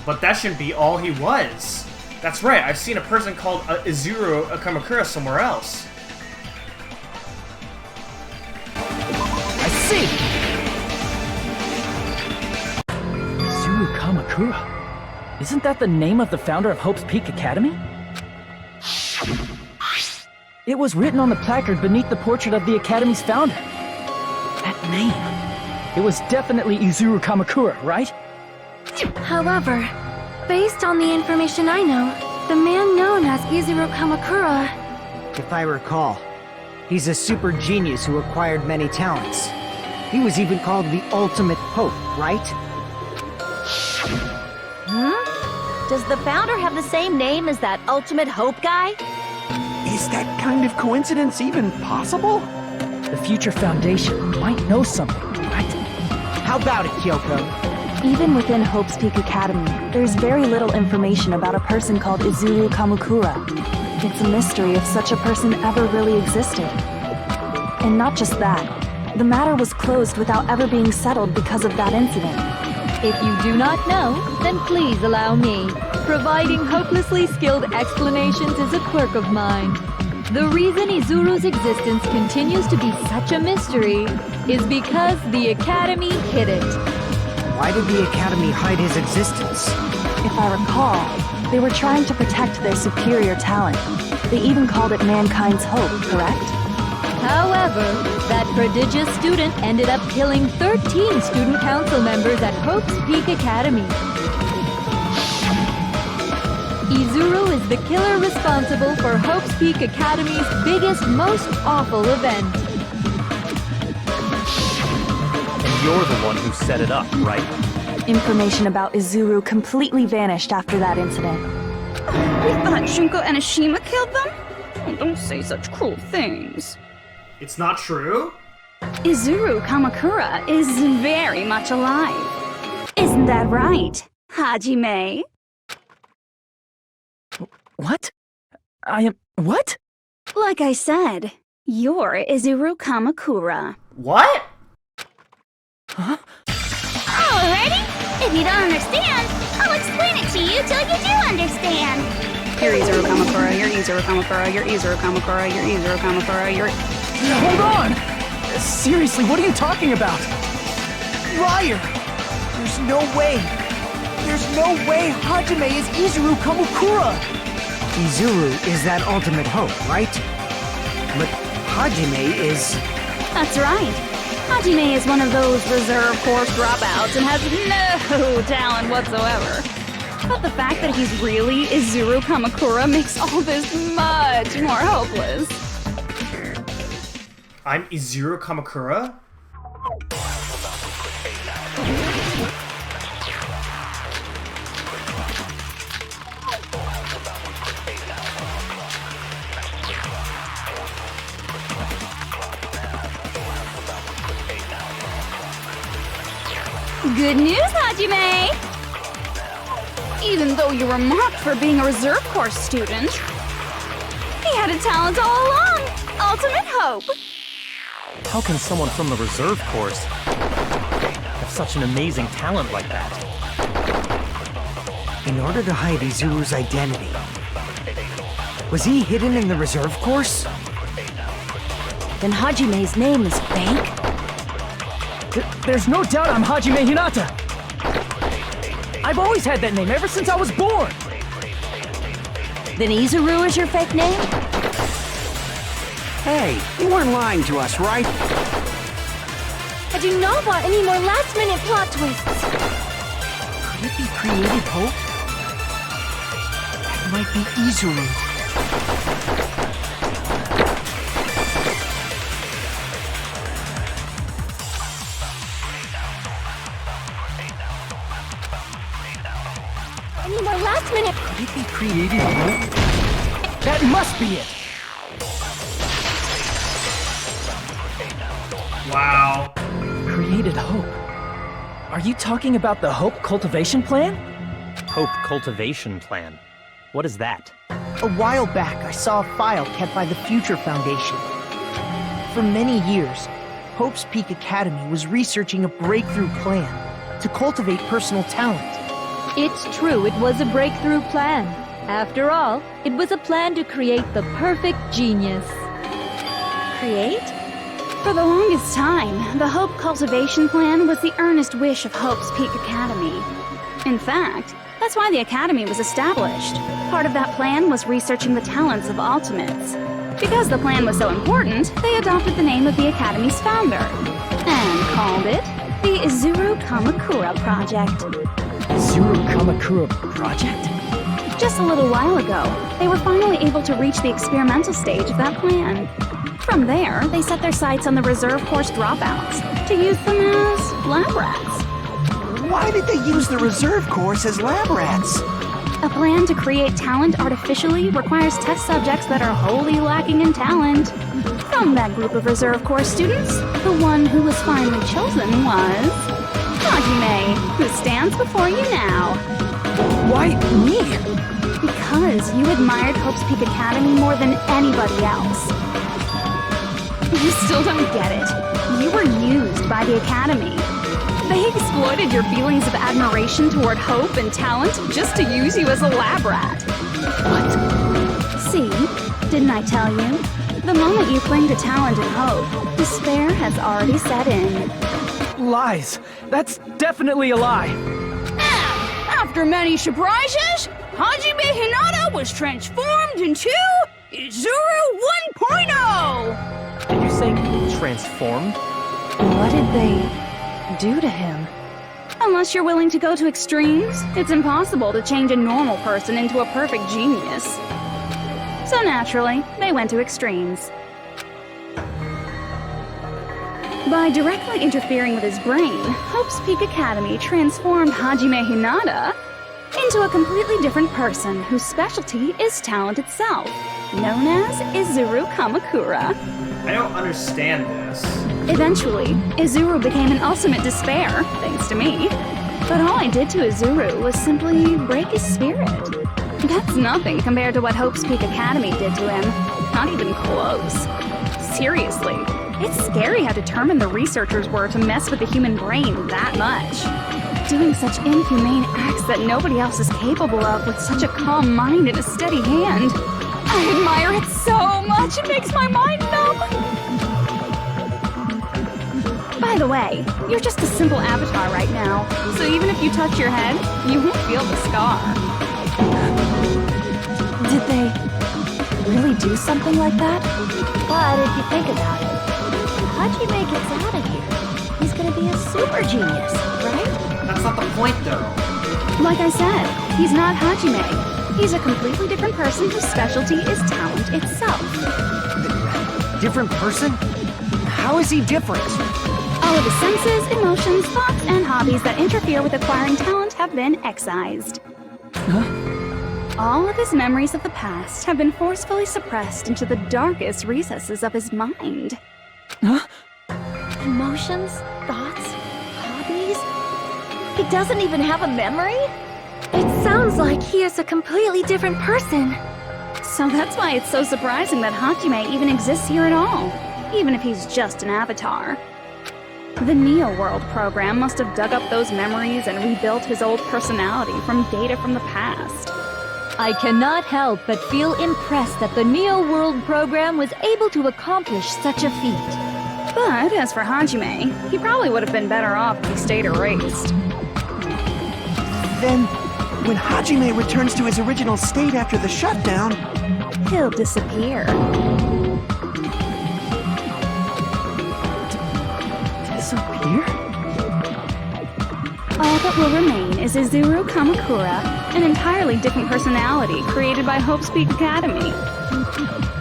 But that shouldn't be all he was. That's right, I've seen a person called Izuru Kamukura somewhere else. I see! Izuru Kamukura? Isn't that the name of the founder of Hope's Peak Academy? It was written on the placard beneath the portrait of the Academy's founder. That name. It was definitely Izuru Kamukura, right? However, based on the information I know, the man known as Izuru Kamukura... If I recall, he's a super genius who acquired many talents. He was even called the Ultimate Hope, right? Does the founder have the same name as that Ultimate Hope guy? Is that kind of coincidence even possible? The future foundation might know something, right? How about it, Kyoko? Even within Hope's Peak Academy, there's very little information about a person called Izuru Kamukura. It's a mystery if such a person ever really existed. And not just that, the matter was closed without ever being settled because of that incident. If you do not know, then please allow me. Providing hopelessly skilled explanations is a quirk of mine. The reason Izuru's existence continues to be such a mystery is because the Academy hid it. Why did the Academy hide his existence? If I recall, they were trying to protect their superior talent. They even called it mankind's hope, correct? However, that prodigious student ended up killing 13 student council members at Hope's Peak Academy. Izuru is the killer responsible for Hope's Peak Academy's biggest, most awful event. And you're the one who set it up, right? Information about Izuru completely vanished after that incident. We thought Junko and Ashima killed them? Oh, don't say such cruel things. It's not true? Izuru Kamukura is very much alive. Isn't that right, Hajime? What? What? Like I said, you're Izuru Kamukura. What? Huh? Alrighty, if you don't understand, I'll explain it to you till you do understand. You're Izuru Kamukura, you're Izuru Kamukura, you're Izuru Kamukura, you're Izuru Kamukura, you're... Hold on! Seriously, what are you talking about? Liar! There's no way! There's no way Hajime is Izuru Kamukura! Izuru is that ultimate hope, right? But Hajime is... That's right. Hajime is one of those reserve course dropouts and has no talent whatsoever. But the fact that he's really Izuru Kamukura makes all this much more hopeless. I'm Izuru Kamukura? Good news, Hajime! Even though you were marked for being a reserve course student, he had a talent all along! Ultimate hope! How can someone from the reserve course have such an amazing talent like that? In order to hide Izuru's identity, was he hidden in the reserve course? Then Hajime's name is fake? There's no doubt I'm Hajime Hinata! I've always had that name ever since I was born! Then Izuru is your fake name? Hey, you weren't lying to us, right? I do not want any more last-minute plot twists. Could it be created hope? That might be Izuru. Any more last-minute... Could it be created hope? That must be it! Wow. Created hope. Are you talking about the Hope Cultivation Plan? Hope Cultivation Plan. What is that? A while back, I saw a file kept by the Future Foundation. For many years, Hope's Peak Academy was researching a breakthrough plan to cultivate personal talent. It's true, it was a breakthrough plan. After all, it was a plan to create the perfect genius. Create? For the longest time, the Hope Cultivation Plan was the earnest wish of Hope's Peak Academy. In fact, that's why the Academy was established. Part of that plan was researching the talents of Ultimates. Because the plan was so important, they adopted the name of the Academy's founder and called it the Izuru Kamukura Project. Izuru Kamukura Project? Just a little while ago, they were finally able to reach the experimental stage of that plan. From there, they set their sights on the reserve course dropouts to use them as lab rats. Why did they use the reserve course as lab rats? A plan to create talent artificially requires test subjects that are wholly lacking in talent. From that group of reserve course students, the one who was finally chosen was Hajime, who stands before you now. Why me? Because you admired Hope's Peak Academy more than anybody else. You still don't get it. You were used by the Academy. They exploited your feelings of admiration toward hope and talent just to use you as a lab rat. What? See? Didn't I tell you? The moment you cling to talent and hope, despair has already set in. Lies. That's definitely a lie. After many surprises, Hajime Hinata was transformed into Izuru 1.0! Did you say transformed? What did they do to him? Unless you're willing to go to extremes, it's impossible to change a normal person into a perfect genius. So naturally, they went to extremes. By directly interfering with his brain, Hope's Peak Academy transformed Hajime Hinata into a completely different person whose specialty is talent itself, known as Izuru Kamukura. I don't understand this. Eventually, Izuru became an ultimate despair, thanks to me. But all I did to Izuru was simply break his spirit. That's nothing compared to what Hope's Peak Academy did to him. Not even close. Seriously, it's scary how determined the researchers were to mess with the human brain that much. Doing such inhumane acts that nobody else is capable of with such a calm mind and a steady hand. I admire it so much, it makes my mind numb. By the way, you're just a simple avatar right now, so even if you touch your head, you won't feel the scar. Did they really do something like that? But if you think about it, Hajime gets out of here. He's gonna be a super genius, right? That's not the point, though. Like I said, he's not Hajime. He's a completely different person whose specialty is talent itself. Different person? How is he different? All of his senses, emotions, thoughts, and hobbies that interfere with acquiring talent have been excised. All of his memories of the past have been forcefully suppressed into the darkest recesses of his mind. Emotions, thoughts, hobbies. He doesn't even have a memory? It sounds like he is a completely different person. So that's why it's so surprising that Hajime even exists here at all, even if he's just an avatar. The Neo World program must have dug up those memories and rebuilt his old personality from data from the past. I cannot help but feel impressed that the Neo World program was able to accomplish such a feat. But as for Hajime, he probably would have been better off if he stayed erased. Then, when Hajime returns to his original state after the shutdown, He'll disappear. Disappear? All that will remain is Izuru Kamukura, an entirely different personality created by Hope's Peak Academy.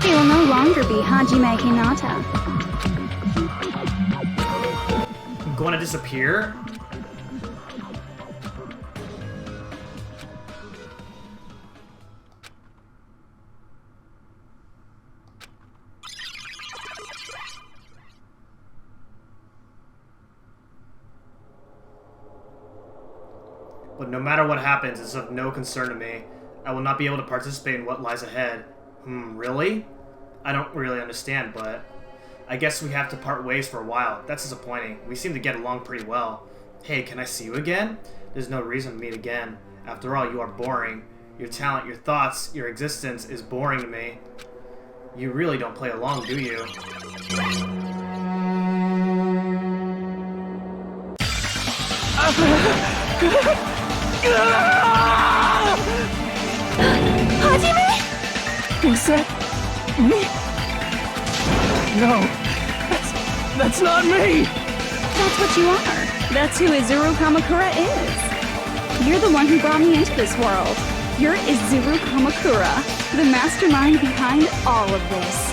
He will no longer be Hajime Hinata. I'm going to disappear? But no matter what happens, it's of no concern to me. I will not be able to participate in what lies ahead. Really? I don't really understand, but I guess we have to part ways for a while. That's disappointing. We seem to get along pretty well. Hey, can I see you again? There's no reason to meet again. After all, you are boring. Your talent, your thoughts, your existence is boring to me. You really don't play along, do you? Hajime? Was that me? No, that's not me! That's what you are. That's who Izuru Kamukura is. You're the one who brought me into this world. You're Izuru Kamukura, the mastermind behind all of this.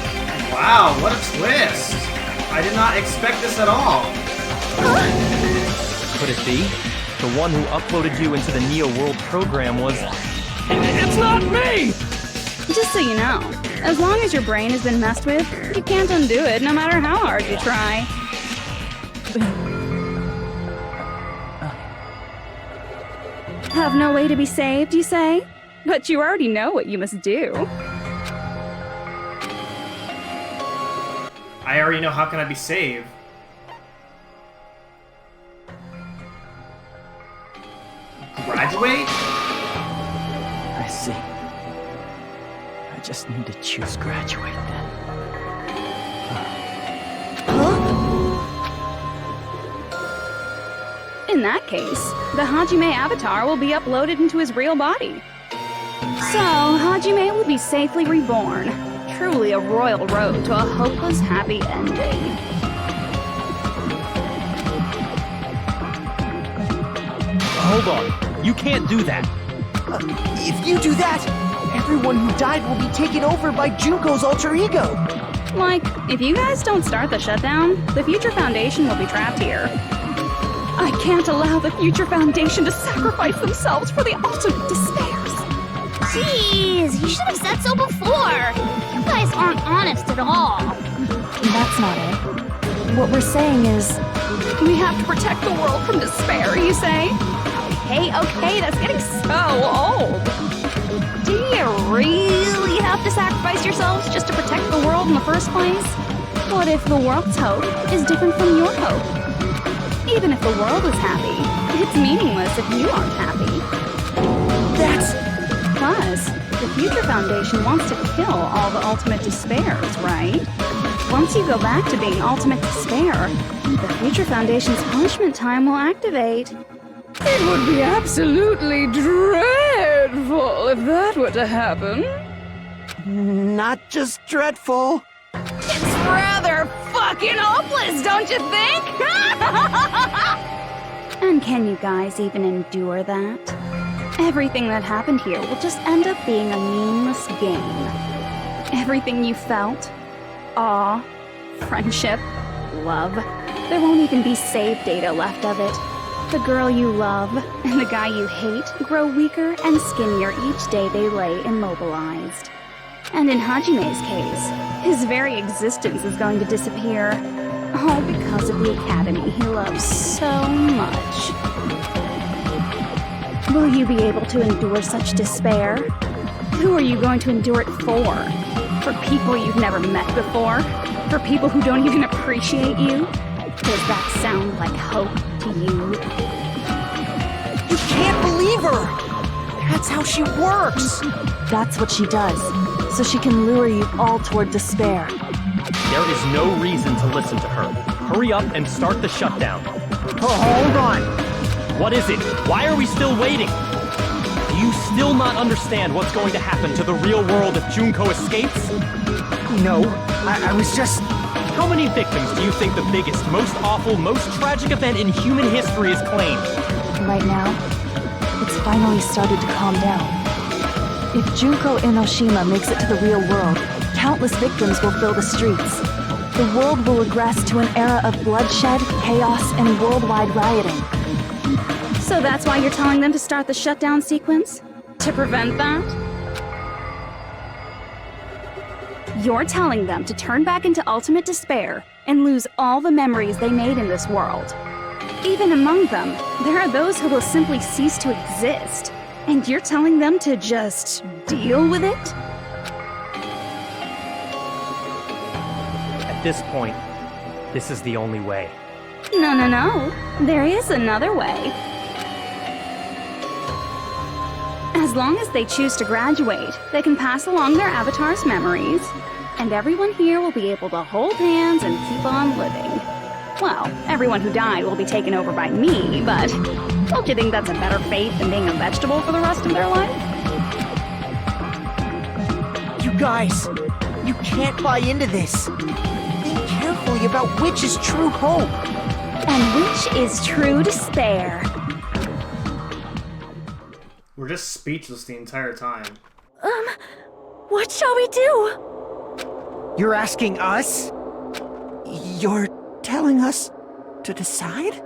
Wow, what a twist! I did not expect this at all. Could it be? The one who uploaded you into the Neo World program was... It's not me! Just so you know, as long as your brain has been messed with, you can't undo it no matter how hard you try. Have no way to be saved, you say? But you already know what you must do. I already know how can I be saved. Graduate? I see. I just need to choose graduate then. In that case, the Hajime avatar will be uploaded into his real body. So, Hajime will be safely reborn. Truly a royal road to a hopeless happy ending. Hold on. You can't do that. If you do that, everyone who died will be taken over by Junko's alter ego. Like, if you guys don't start the shutdown, the Future Foundation will be trapped here. I can't allow the Future Foundation to sacrifice themselves for the ultimate despairs. Jeez, you should have said so before. You guys aren't honest at all. That's not it. What we're saying is... We have to protect the world from despair, you say? Okay, that's getting so old. Do you really have to sacrifice yourselves just to protect the world in the first place? What if the world's hope is different from your hope? Even if the world is happy, it's meaningless if you aren't happy. That's... Plus, the Future Foundation wants to kill all the ultimate despairs, right? Once you go back to being ultimate despair, the Future Foundation's punishment time will activate. It would be absolutely dreadful if that were to happen. Not just dreadful. It's rather fucking hopeless, don't you think? And can you guys even endure that? Everything that happened here will just end up being a meaningless game. Everything you felt, awe, friendship, love, there won't even be save data left of it. The girl you love and the guy you hate grow weaker and skinnier each day they lay immobilized. And in Hajime's case, his very existence is going to disappear. All because of the academy he loves so much. Will you be able to endure such despair? Who are you going to endure it for? For people you've never met before? For people who don't even appreciate you? Does that sound like hope to you? You can't believe her! That's how she works! That's what she does, so she can lure you all toward despair. There is no reason to listen to her. Hurry up and start the shutdown. Oh, hold on! What is it? Why are we still waiting? Do you still not understand what's going to happen to the real world if Junko escapes? No, I was just... How many victims do you think the biggest, most awful, most tragic event in human history has claimed? Right now, it's finally started to calm down. If Junko Enoshima makes it to the real world, countless victims will fill the streets. The world will regress to an era of bloodshed, chaos, and worldwide rioting. So that's why you're telling them to start the shutdown sequence? To prevent that? You're telling them to turn back into ultimate despair and lose all the memories they made in this world. Even among them, there are those who will simply cease to exist. And you're telling them to just deal with it? At this point, this is the only way. No. There is another way. long as they choose to graduate, they can pass along their avatar's memories, and everyone here will be able to hold hands and keep on living. Well, everyone who died will be taken over by me, but don't you think that's a better fate than being a vegetable for the rest of their life? You guys, you can't buy into this. Think carefully about which is true hope. And which is true despair. We're just speechless the entire time. What shall we do? You're asking us? You're telling us to decide?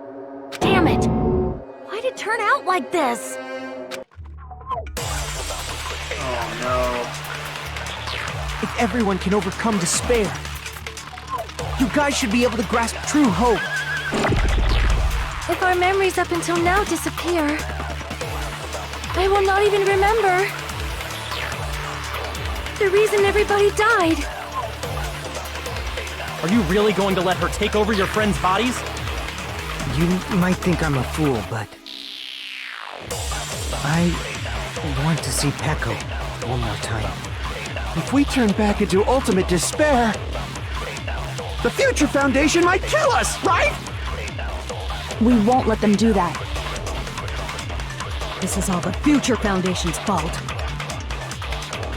Damn it! Why'd it turn out like this? Oh no. If everyone can overcome despair, you guys should be able to grasp true hope. If our memories up until now disappear, I will not even remember the reason everybody died. Are you really going to let her take over your friends' bodies? You might think I'm a fool, but I want to see Peko one more time. If we turn back into ultimate despair, the Future Foundation might kill us, right? We won't let them do that. This is all the Future Foundation's fault.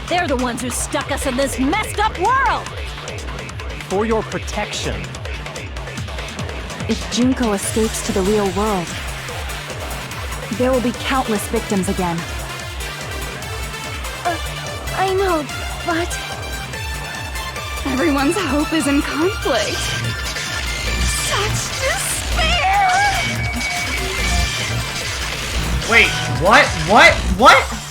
They're the ones who stuck us in this messed up world! For your protection. If Junko escapes to the real world, there will be countless victims again. I know, but... Everyone's hope is in conflict. Such despair! Wait, what? What? What?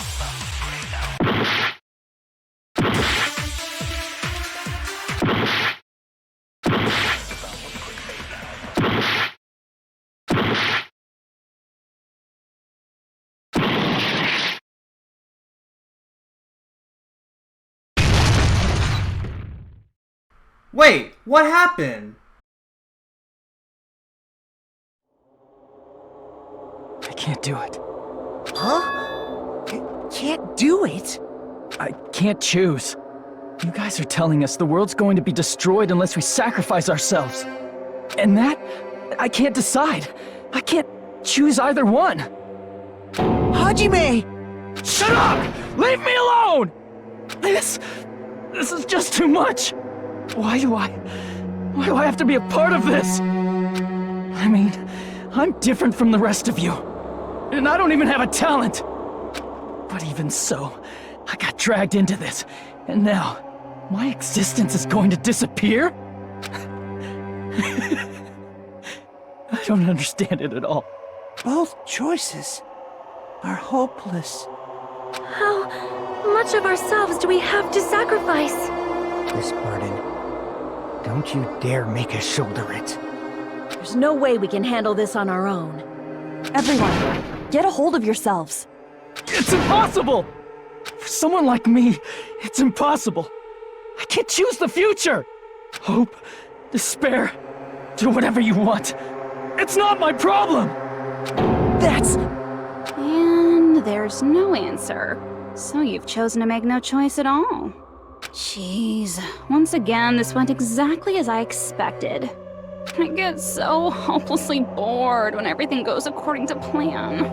Wait, what happened? I can't do it. Huh? Can't do it? I can't choose. You guys are telling us the world's going to be destroyed unless we sacrifice ourselves. And that, I can't decide. I can't choose either one. Hajime! Shut up! Leave me alone! This is just too much. Why do I have to be a part of this? I mean, I'm different from the rest of you. And I don't even have a talent. But even so, I got dragged into this. And now, my existence is going to disappear? I don't understand it at all. Both choices are hopeless. How much of ourselves do we have to sacrifice? This burden, don't you dare make us shoulder it. There's no way we can handle this on our own. Everyone, get a hold of yourselves. It's impossible! For someone like me, it's impossible. I can't choose the future! Hope, despair, do whatever you want. It's not my problem! That's... And there's no answer. So you've chosen to make no choice at all. Jeez, once again, this went exactly as I expected. I get so hopelessly bored when everything goes according to plan.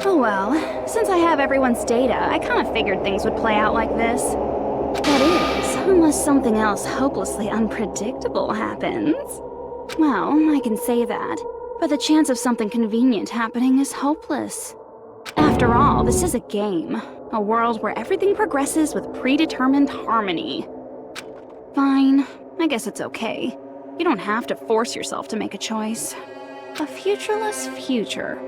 Oh well, since I have everyone's data, I kind of figured things would play out like this. That is, unless something else hopelessly unpredictable happens. Well, I can say that, but the chance of something convenient happening is hopeless. After all, this is a game. A world where everything progresses with predetermined harmony. Fine, I guess it's okay. You don't have to force yourself to make a choice. A futureless future.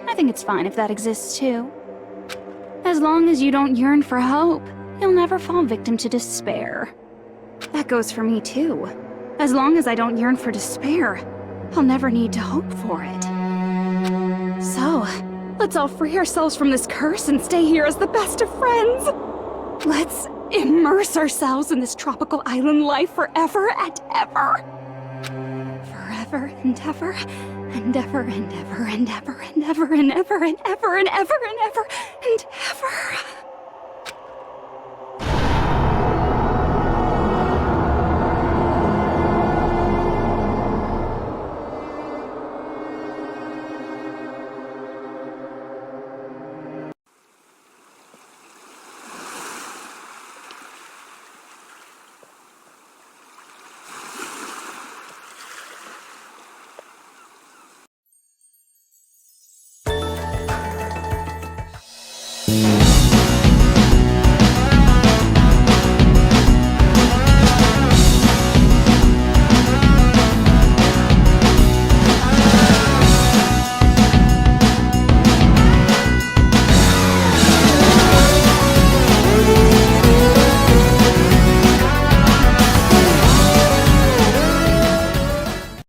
I think it's fine if that exists too. As long as you don't yearn for hope, you'll never fall victim to despair. That goes for me too. As long as I don't yearn for despair, I'll never need to hope for it. So, let's all free ourselves from this curse and stay here as the best of friends. Let's immerse ourselves in this tropical island life forever and ever. Forever and ever And ever and ever and ever and ever and ever and ever and ever and ever and ever.